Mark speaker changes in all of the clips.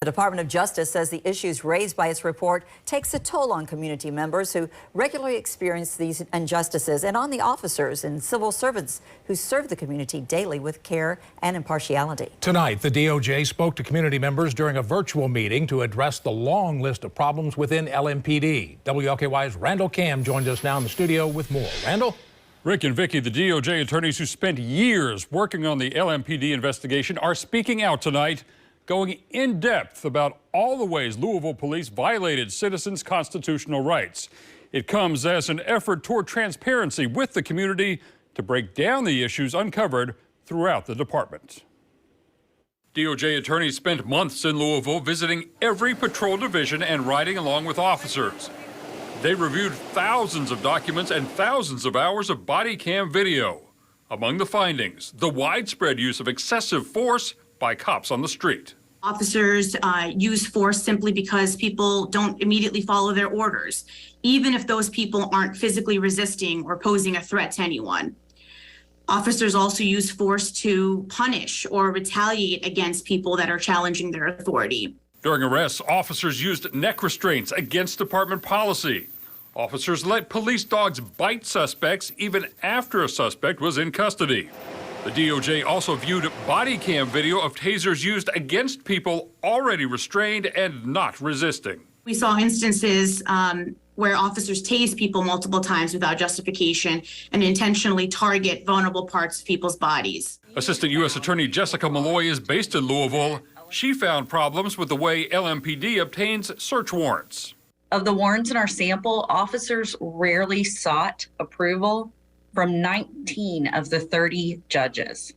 Speaker 1: The Department of Justice says the issues raised by its report takes a toll on community members who regularly experience these injustices and on the officers and civil servants who serve the community daily with care and impartiality.
Speaker 2: Tonight, the DOJ spoke to community members during a virtual meeting to address the long list of problems within LMPD. WLKY's Randall Kam joins us now in the studio with more. Randall?
Speaker 3: Rick and Vicky, the DOJ attorneys who spent years working on the LMPD investigation are speaking out tonight, going in depth about all the ways Louisville police violated citizens' constitutional rights. It comes as an effort toward transparency with the community to break down the issues uncovered throughout the department. DOJ attorneys spent months in Louisville visiting every patrol division and riding along with officers. They reviewed thousands of documents and thousands of hours of body cam video. Among the findings, the widespread use of excessive force by cops on the street.
Speaker 4: Officers use force simply because people don't immediately follow their orders, even if those people aren't physically resisting or posing a threat to anyone. Officers also use force to punish or retaliate against people that are challenging their authority.
Speaker 3: During arrests, officers used neck restraints against department policy. Officers let police dogs bite suspects even after a suspect was in custody. The DOJ also viewed body cam video of tasers used against people already restrained and not resisting.
Speaker 4: We saw instances where officers tase people multiple times without justification and intentionally target vulnerable parts of people's bodies.
Speaker 3: Assistant U.S. Attorney Jessica Malloy is based in Louisville. She found problems with the way LMPD obtains search warrants.
Speaker 5: Of the warrants in our sample, officers rarely sought approval from 19 of the 30 judges.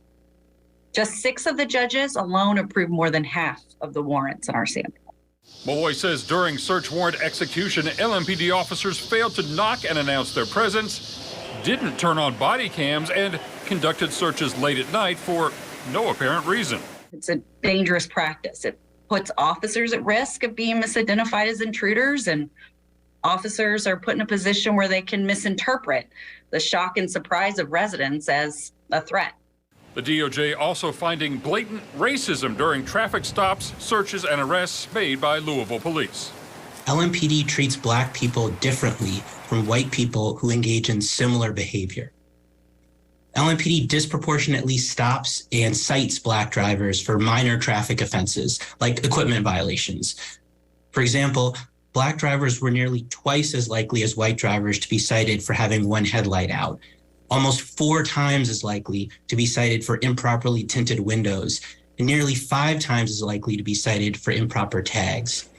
Speaker 5: Just 6 of the judges alone approved more than half of the warrants in our sample.
Speaker 3: Malloy says during search warrant execution, LMPD officers failed to knock and announce their presence, didn't turn on body cams, and conducted searches late at night for no apparent reason.
Speaker 5: It's a dangerous practice. It puts officers at risk of being misidentified as intruders, and officers are put in a position where they can misinterpret the shock and surprise of residents as a threat.
Speaker 3: The DOJ also finding blatant racism during traffic stops, searches, and arrests made by Louisville police.
Speaker 6: LMPD treats black people differently from white people who engage in similar behavior. LMPD disproportionately stops and cites black drivers for minor traffic offenses like equipment violations. For example, black drivers were nearly twice as likely as white drivers to be cited for having one headlight out, almost 4 times as likely to be cited for improperly tinted windows, and nearly 5 times as likely to be cited for improper tags.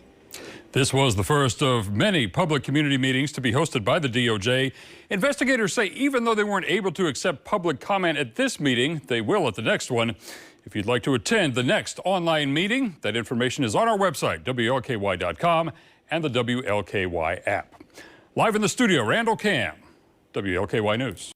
Speaker 3: This was the first of many public community meetings to be hosted by the DOJ. Investigators say even though they weren't able to accept public comment at this meeting, they will at the next one. If you'd like to attend the next online meeting, that information is on our website, WLKY.com, and the WLKY app. Live in the studio, Randall Kam, WLKY News.